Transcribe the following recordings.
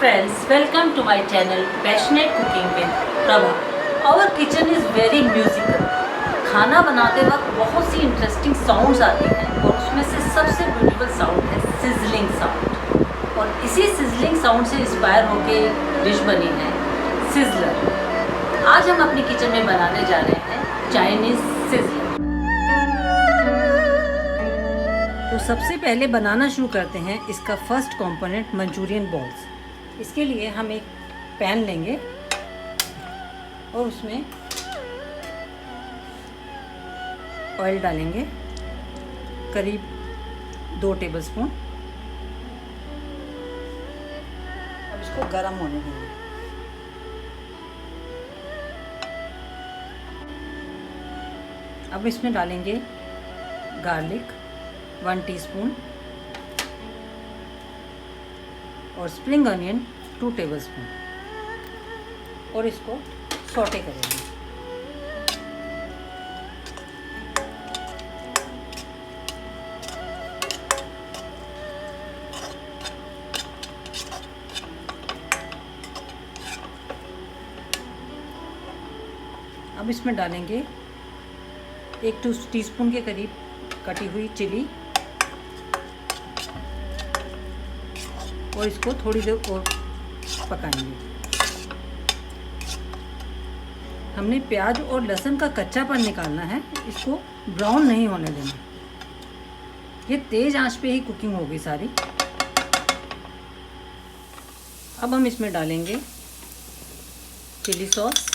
friends, welcome to my channel Passionate Cooking with Prabha. Our kitchen is very musical. खाना बनाते वक्त बहुत सी interesting sounds आती हैं और उसमें से सबसे ब्यूटीफुल साउंड है सिजलिंग साउंड। और इसी सिजलिंग साउंड से इंस्पायर होकर एक डिश बनी है सिजलर। आज हम अपनी किचन में बनाने जा रहे हैं चाइनीज़ सिजलर। तो सबसे पहले बनाना शुरू करते हैं इसका फर्स्ट कंपोनेंट मंचूरियन बॉल्स। इसके लिए हम एक पैन लेंगे और उसमें ऑयल डालेंगे करीब 2 टेबलस्पून। अब इसको गर्म होने देंगे। अब इसमें डालेंगे गार्लिक 1 टीस्पून और स्प्रिंग अनियन 2 टेबलस्पून और इसको सौटे करेंगे। अब इसमें डालेंगे 1 टीस्पून के करीब कटी हुई चिली और इसको थोड़ी देर और पकाएंगे। हमने प्याज और लहसुन का कच्चापन निकालना है, इसको ब्राउन नहीं होने देना। ये तेज़ आंच पे ही कुकिंग होगी सारी। अब हम इसमें डालेंगे chilli sauce,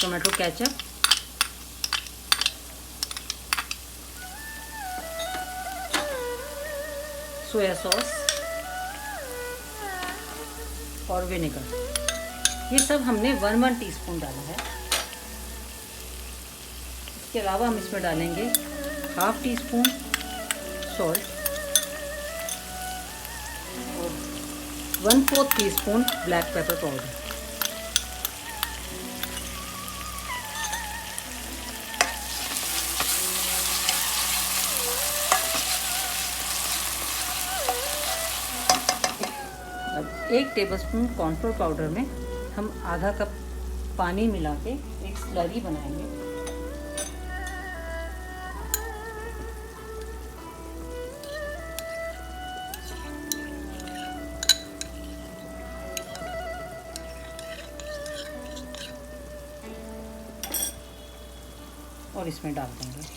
tomato ketchup, soya sauce और विनेगर। ये सब हमने 1 टीस्पून डाला है। इसके अलावा हम इसमें डालेंगे 1/2 टीस्पून सॉल्ट और 1/4 टीस्पून ब्लैक पेपर पाउडर। अब 1 टेबलस्पून कॉर्नफ्लोर पाउडर में हम आधा कप पानी मिला के एक स्लरी बनाएंगे। और इसमें डाल देंगे।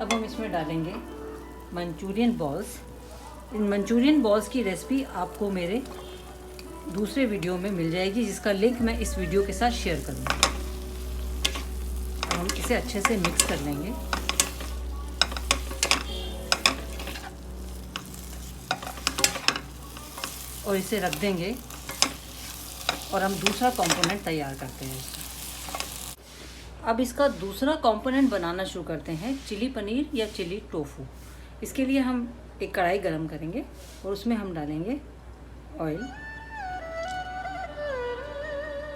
अब हम इसमें डालेंगे मंचूरियन बॉल्स। इन मंचूरियन बॉल्स की रेसिपी आपको मेरे दूसरे वीडियो में मिल जाएगी, जिसका लिंक मैं इस वीडियो के साथ शेयर करूँगी। अब हम इसे अच्छे से मिक्स कर लेंगे। और इसे रख देंगे और हम दूसरा कंपोनेंट तैयार करते हैं इसका। अब इसका दूसरा कंपोनेंट बनाना शुरू करते हैं, चिली पनीर या चिली टोफू। इसके लिए हम एक कढ़ाई गरम करेंगे और उसमें हम डालेंगे ऑयल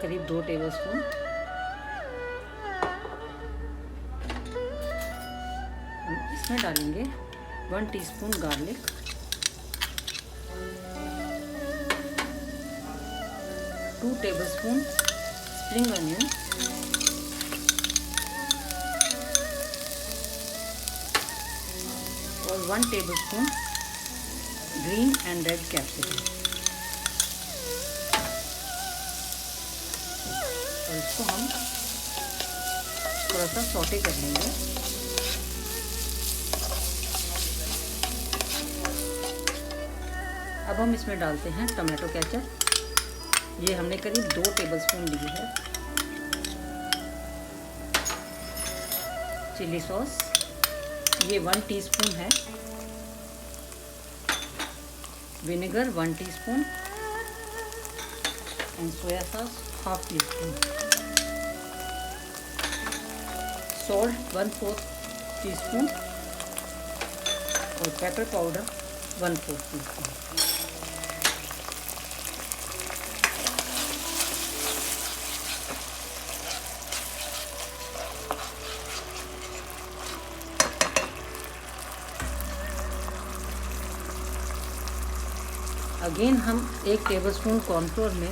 करीब 2 टेबलस्पून। हम इसमें डालेंगे 1 teaspoon garlic, 2 tablespoon spring onion और 1 tablespoon green and red capsicum. और इसको हम थोड़ा सा सौटे कर लेंगे। अब हम इसमें डालते हैं टोमेटो केचप। ये हमने करीब 2 टेबलस्पून ली है। चिली सॉस ये 1 टीस्पून है। Vinegar 1 teaspoon and soya sauce 1/2 teaspoon. Salt 1/4 teaspoon और पेपर पाउडर 1/4 टीस्पून। अगेन हम 1 टेबलस्पून कॉर्नफ्लोर में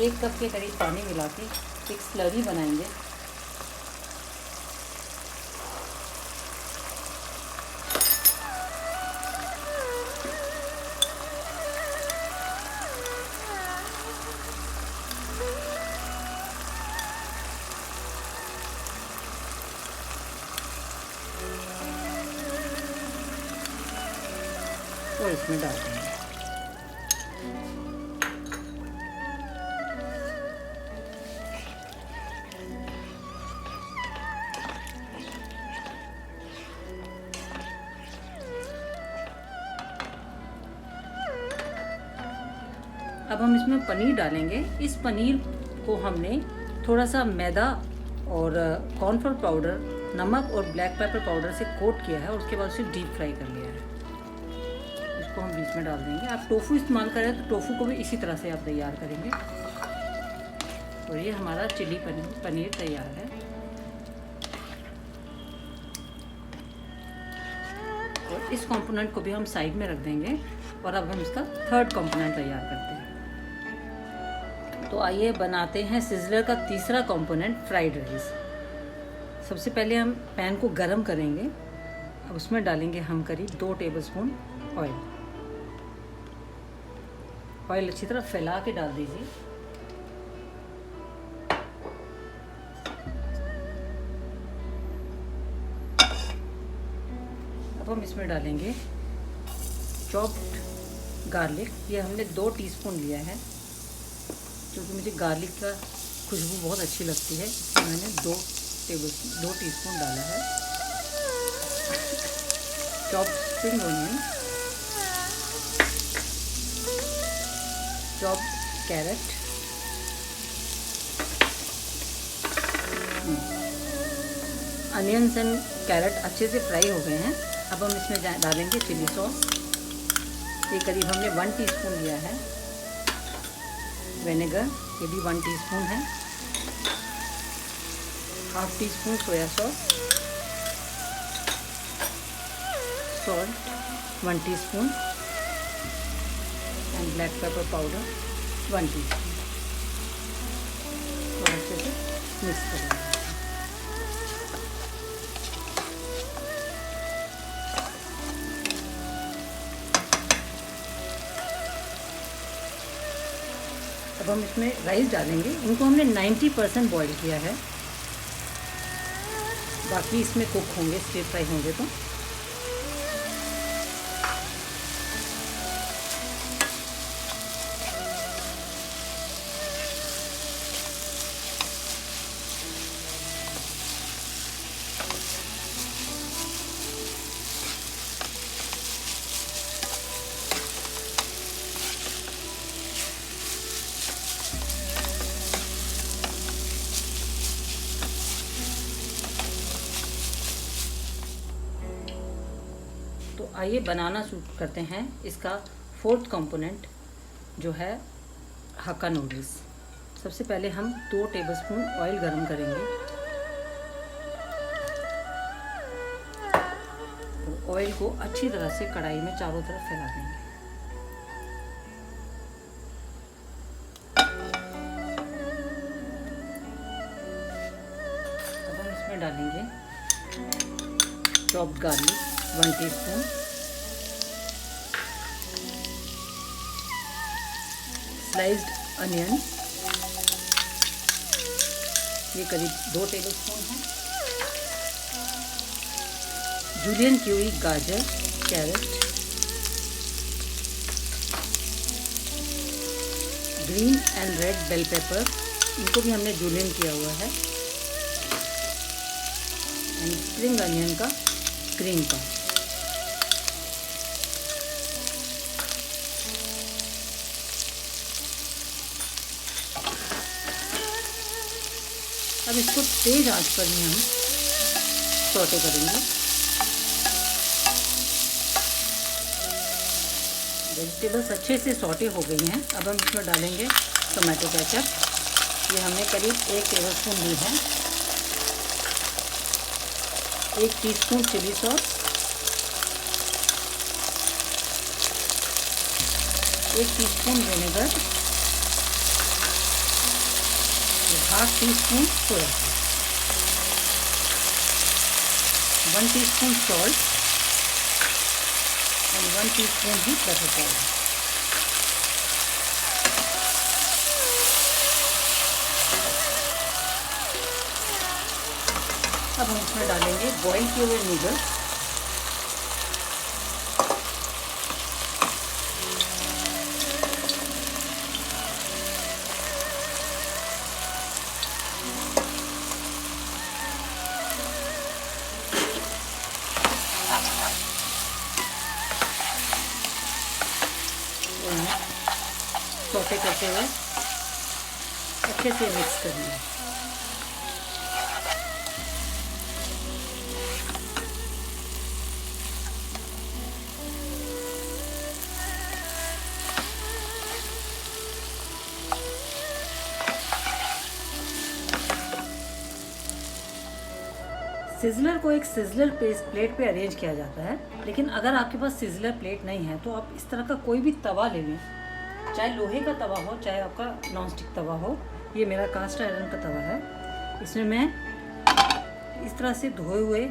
1 कप के करीब पानी मिला के एक स्लरी बनाएंगे। और इसमें डाल देंगे। अब हम इसमें पनीर डालेंगे। इस पनीर को हमने थोड़ा सा मैदा और कॉर्नफ्लोर पाउडर, नमक और ब्लैक पेपर पाउडर से कोट किया है और उसके बाद उसे डीप फ्राई कर लिया है। इसको हम बीच में डाल देंगे। आप टोफू इस्तेमाल करें तो टोफू को भी इसी तरह से आप तैयार करेंगे। और ये हमारा चिली पनीर तैयार है। और इस कंपोनेंट को भी हम साइड में रख देंगे। और अब हम इसका थर्ड कंपोनेंट तैयार करते हैं। तो आइए बनाते हैं सिज़लर का तीसरा कंपोनेंट, फ्राइड राइस। सबसे पहले हम पैन को गरम करेंगे। अब उसमें डालेंगे हम करीब 2 टेबलस्पून ऑयल। ऑयल अच्छी तरह फैला के डाल दीजिए। अब हम इसमें डालेंगे चॉप्ड गार्लिक। ये हमने 2 टीस्पून लिया है, क्योंकि मुझे गार्लिक का खुशबू बहुत अच्छी लगती है, इसलिए मैंने 2 टीस्पून डाला है। Chopped spring onion, chopped carrot, onions and carrot अच्छे से फ्राई हो गए हैं। अब हम इसमें डालेंगे चिली सॉस। ये करीब हमने 1 टीस्पून लिया है। विनेगर, ये भी 1 टीस्पून है। Half teaspoon soya sauce, salt 1 teaspoon and black pepper powder 1 teaspoon. और अच्छे से मिक्स करेंगे। अब हम इसमें राइस डालेंगे। इनको हमने 90% बॉईल किया है, बाकी इसमें कुक होंगे, स्टीर फ्राई होंगे। तो आइए बनाना शुरू करते हैं। इसका 4th कंपोनेंट जो है हक्का नूडल्स। सबसे पहले हम 2 टेबलस्पून ऑयल गरम करेंगे। और ऑयल को अच्छी तरह से कढ़ाई में चारों तरफ फैला देंगे। अब हम इसमें डालेंगे chopped garlic 1 teaspoon, sliced onion ये करीब 2 टेबलस्पून है, जूलियन की हुई गाजर, carrot, green and red bell pepper, इनको भी हमने जूलियन किया हुआ है, एंड स्प्रिंग अनियन का ग्रीन का। अब इसको तेज आंच पर ही हम सौटे करेंगे। वेजिटेबल्स अच्छे से सॉटे हो गई हैं। अब हम इसमें डालेंगे टोमेटो केचप। ये हमने करीब 1 टेबलस्पून ली है। 1 teaspoon chilli sauce, 1 teaspoon vinegar, 1/2 teaspoon soya sauce, 1 teaspoon salt और 1 टीस्पून ही बटर पाउडर। अब हम इसमें डालेंगे बॉईल किए हुए नूडल्स। सौटे करते हुए अच्छे से मिक्स करेंगे। सिज़लर को एक सिज़लर प्लेट पे अरेंज किया जाता है, लेकिन अगर आपके पास सिज़लर प्लेट नहीं है तो आप इस तरह का कोई भी तवा ले लें, चाहे लोहे का तवा हो चाहे आपका नॉनस्टिक तवा हो। ये मेरा कास्ट आयरन का तवा है। इसमें मैं इस तरह से धोए हुए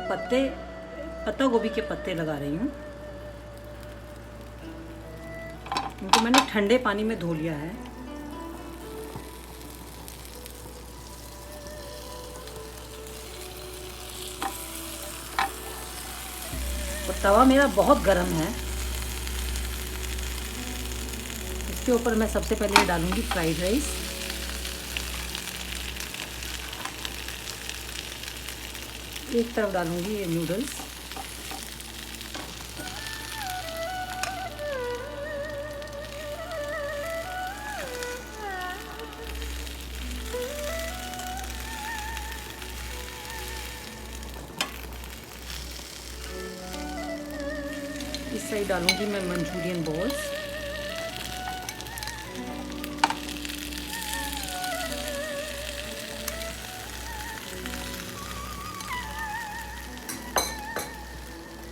पत्ता गोभी के पत्ते लगा रही हूँ। इनको मैंने ठंडे पानी में धो लिया है। और तवा मेरा बहुत गर्म है। इसके ऊपर मैं सबसे पहले डालूंगी फ्राइड राइस। एक तरफ डालूंगी ये नूडल्स। इस साइड डालूंगी मैं मंचूरियन बॉल्स।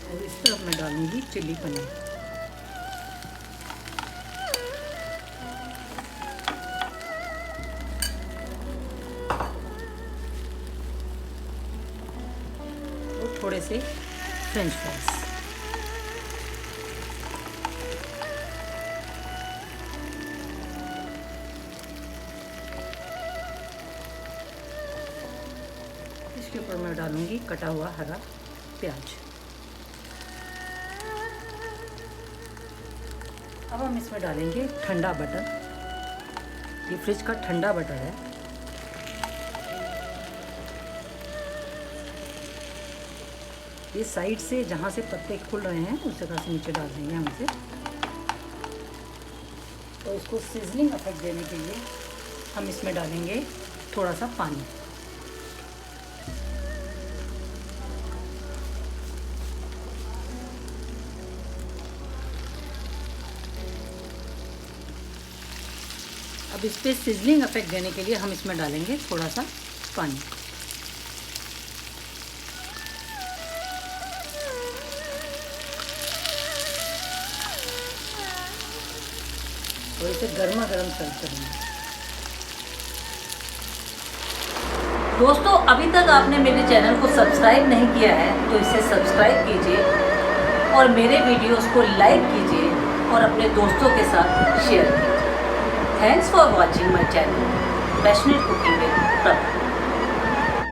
और इस तरफ मैं डालूंगी चिली पनीर। और थोड़े से फ्रेंच फ्राइज। इसके ऊपर मैं डालूंगी कटा हुआ हरा प्याज। अब हम इसमें डालेंगे ठंडा बटर। ये फ्रिज का ठंडा बटर है। ये साइड से जहाँ से पत्ते खुल रहे हैं उस जगह से नीचे डाल देंगे हम इसे। तो इसको सिजलिंग इफेक्ट देने के लिए हम इसमें डालेंगे थोड़ा सा पानी। अब इस पर सिजलिंग इफेक्ट देने के लिए हम इसमें डालेंगे थोड़ा सा पानी। और इसे गर्मा गर्म सर्व करेंगे। दोस्तों, अभी तक आपने मेरे चैनल को सब्सक्राइब नहीं किया है तो इसे सब्सक्राइब कीजिए और मेरे वीडियोस को लाइक कीजिए और अपने दोस्तों के साथ शेयर कीजिए। Thanks for watching my channel, Passionate Cooking with Prabha.